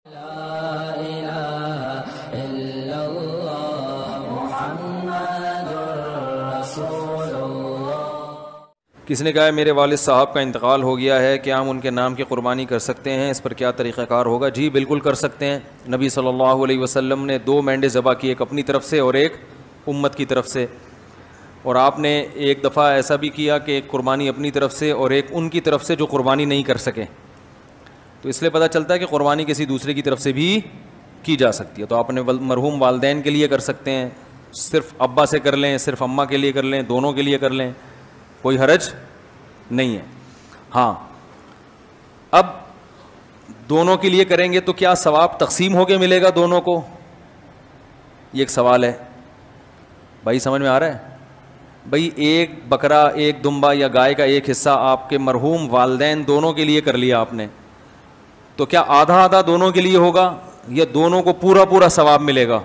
لا الہ الا اللہ محمد رسول اللہ۔ کسی نے کہا ہے میرے والد صاحب کا انتقال ہو گیا ہے، کیا ہم ان کے نام کی قربانی کر سکتے ہیں؟ اس پر کیا طریقہ کار ہوگا؟ جی بالکل کر سکتے ہیں۔ نبی صلی اللہ علیہ وسلم نے 2 مینڈے ذبح کی، ایک اپنی طرف سے اور ایک امت کی طرف سے، اور آپ نے ایک دفعہ ایسا بھی کیا کہ ایک قربانی اپنی طرف سے اور ایک ان کی طرف سے جو قربانی نہیں کر سکے، تو اس لیے پتہ چلتا ہے کہ قربانی کسی دوسرے کی طرف سے بھی کی جا سکتی ہے۔ تو آپ نے مرحوم والدین کے لیے کر سکتے ہیں، صرف ابا سے کر لیں، صرف اماں کے لیے کر لیں، دونوں کے لیے کر لیں، کوئی حرج نہیں ہے۔ ہاں اب دونوں کے لیے کریں گے تو کیا ثواب تقسیم ہو کے ملے گا دونوں کو؟ یہ ایک سوال ہے بھائی، سمجھ میں آ رہا ہے؟ بھائی ایک بکرا، ایک دمبا یا گائے کا ایک حصہ آپ کے مرحوم والدین دونوں کے لیے کر لیا آپ نے، تو کیا آدھا آدھا دونوں کے لیے ہوگا یا دونوں کو پورا پورا ثواب ملے گا؟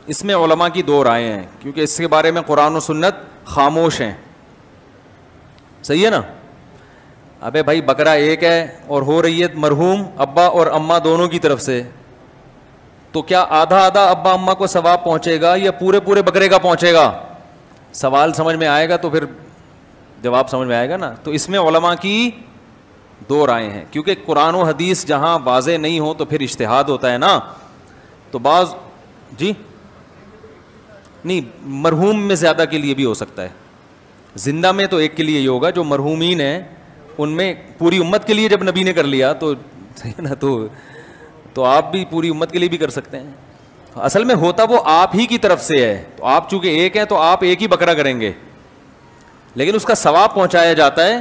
اس میں علماء کی 2 رائے ہیں، کیونکہ اس کے بارے میں قرآن و سنت خاموش ہیں۔ صحیح ہے نا؟ ابے بھائی بکرا ایک ہے اور ہو رہی ہے مرحوم ابا اور اماں دونوں کی طرف سے، تو کیا آدھا آدھا ابا اماں کو ثواب پہنچے گا یا پورے پورے بکرے کا پہنچے گا؟ سوال سمجھ میں آئے گا تو پھر جواب سمجھ میں آئے گا نا۔ تو اس میں علماء کی 2 رائے ہیں، کیونکہ قرآن و حدیث جہاں واضح نہیں ہو تو پھر اجتہاد ہوتا ہے نا۔ تو بعض جی نہیں، مرحوم میں زیادہ کے لیے بھی ہو سکتا ہے، زندہ میں تو ایک کے لیے ہی ہوگا، جو مرحومین ہیں ان میں پوری امت کے لیے جب نبی نے کر لیا تو صحیح ہے نا، تو آپ بھی پوری امت کے لیے بھی کر سکتے ہیں۔ اصل میں ہوتا وہ آپ ہی کی طرف سے ہے، تو آپ چونکہ ایک ہیں تو آپ ایک ہی بکرا کریں گے، لیکن اس کا ثواب پہنچایا جاتا ہے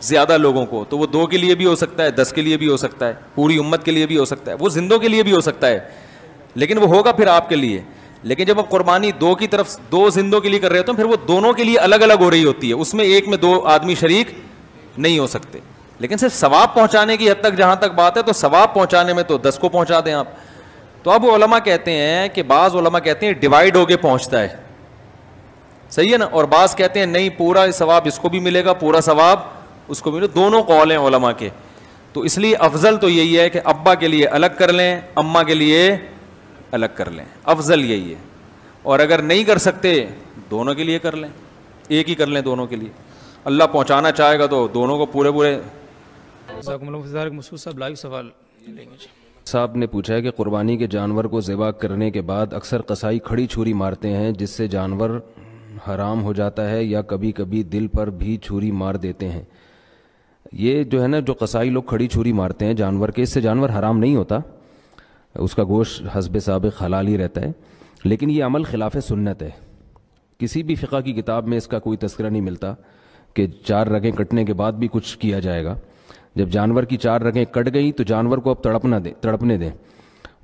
زیادہ لوگوں کو، تو وہ 2 کے لیے بھی ہو سکتا ہے، 10 کے لیے بھی ہو سکتا ہے، پوری امت کے لیے بھی ہو سکتا ہے، وہ زندوں کے لیے بھی ہو سکتا ہے، لیکن وہ ہوگا پھر آپ کے لیے۔ لیکن جب آپ قربانی 2 کی طرف 2 زندوں کے لیے کر رہے ہوتے ہیں، پھر وہ دونوں کے لیے الگ الگ ہو رہی ہوتی ہے، اس میں ایک میں 2 آدمی شریک نہیں ہو سکتے۔ لیکن صرف ثواب پہنچانے کی حد تک جہاں تک بات ہے، تو ثواب پہنچانے میں تو 10 کو پہنچا دیں آپ۔ تو اب علماء کہتے ہیں کہ بعض علماء کہتے ہیں ڈیوائیڈ ہو کے پہنچتا ہے، صحیح ہے نا، اور بعض کہتے ہیں نہیں پورا ثواب اس کو بھی ملے گا، پورا ثواب اس کو بھی ملے گا۔ دونوں قول ہیں علماء کے، تو اس لیے افضل تو یہی ہے کہ ابا کے لیے الگ کر لیں، اماں کے لیے الگ کر لیں، افضل یہی ہے۔ اور اگر نہیں کر سکتے دونوں کے لیے کر لیں، ایک ہی کر لیں دونوں کے لیے، اللہ پہنچانا چاہے گا تو دونوں کو پورے پورے۔ مسعود صاحب لائیو سوال لیں گے جی۔ صاحب نے پوچھا ہے کہ قربانی کے جانور کو ذبح کرنے کے بعد اکثر قصائی کھڑی چھری مارتے ہیں جس سے جانور حرام ہو جاتا ہے، یا کبھی کبھی دل پر بھی چھری مار دیتے ہیں۔ یہ جو ہے نا، جو قصائی لوگ کھڑی چھری مارتے ہیں جانور کے، اس سے جانور حرام نہیں ہوتا، اس کا گوشت حسب سابق حلال ہی رہتا ہے، لیکن یہ عمل خلاف سنت ہے۔ کسی بھی فقہ کی کتاب میں اس کا کوئی تذکرہ نہیں ملتا کہ 4 رگیں کٹنے کے بعد بھی کچھ کیا جائے گا۔ جب جانور کی 4 رگیں کٹ گئیں تو جانور کو اب تڑپنے دیں۔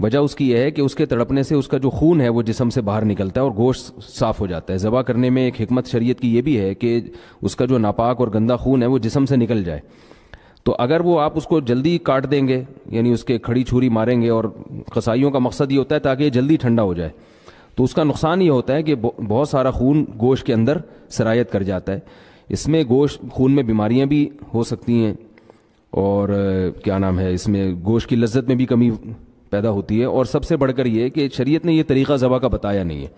وجہ اس کی یہ ہے کہ اس کے تڑپنے سے اس کا جو خون ہے وہ جسم سے باہر نکلتا ہے اور گوشت صاف ہو جاتا ہے۔ ذبح کرنے میں ایک حکمت شریعت کی یہ بھی ہے کہ اس کا جو ناپاک اور گندا خون ہے وہ جسم سے نکل جائے۔ تو اگر وہ آپ اس کو جلدی کاٹ دیں گے، یعنی اس کے کھڑی چھری ماریں گے، اور قصائیوں کا مقصد یہ ہوتا ہے تاکہ یہ جلدی ٹھنڈا ہو جائے، تو اس کا نقصان یہ ہوتا ہے کہ بہت سارا خون گوشت کے اندر سرایت کر جاتا ہے۔ اس میں خون میں بیماریاں بھی ہو سکتی ہیں، اور کیا نام ہے، اس میں گوشت کی لذت میں بھی کمی پیدا ہوتی ہے، اور سب سے بڑھ کر یہ کہ شریعت نے یہ طریقہ ذبح کا بتایا نہیں ہے۔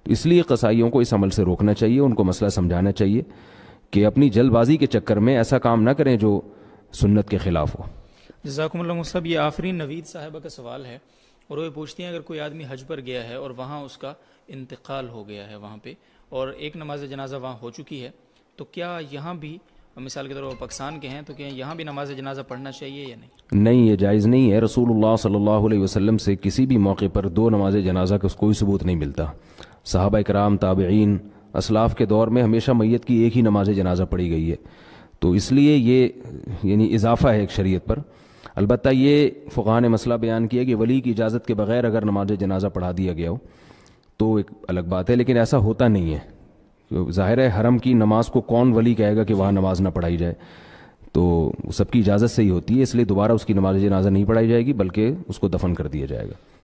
تو اس لیے قصائیوں کو اس عمل سے روکنا چاہیے، ان کو مسئلہ سمجھانا چاہیے کہ اپنی جلد بازی کے چکر میں ایسا کام نہ کریں جو سنت کے خلاف ہو۔ جزاکم اللہ صاحب۔ یہ آفرین نوید صاحبہ کا سوال ہے، اور وہ پوچھتی ہیں اگر کوئی آدمی حج پر گیا ہے اور وہاں اس کا انتقال ہو گیا ہے وہاں پہ، اور ایک نماز جنازہ وہاں ہو چکی ہے، تو کیا یہاں بھی، مثال کے طور پر پاکستان کے ہیں، تو کیا یہاں بھی نماز جنازہ پڑھنا چاہیے یا نہیں؟ نہیں، یہ جائز نہیں ہے۔ رسول اللہ صلی اللہ علیہ وسلم سے کسی بھی موقع پر 2 نماز جنازہ کا کوئی ثبوت نہیں ملتا۔ صحابہ کرام، تابعین، اسلاف کے دور میں ہمیشہ میت کی ایک ہی نماز جنازہ پڑھی گئی ہے، تو اس لیے یہ یعنی اضافہ ہے ایک شریعت پر۔ البتہ یہ فقہاء نے مسئلہ بیان کیا کہ ولی کی اجازت کے بغیر اگر نماز جنازہ پڑھا دیا گیا ہو تو ایک الگ بات ہے، لیکن ایسا ہوتا نہیں ہے۔ ظاہر ہے حرم کی نماز کو کون ولی کہے گا کہ وہاں نماز نہ پڑھائی جائے، تو سب کی اجازت سے ہی ہوتی ہے، اس لیے دوبارہ اس کی نماز جنازہ نہیں پڑھائی جائے گی بلکہ اس کو دفن کر دیا جائے گا۔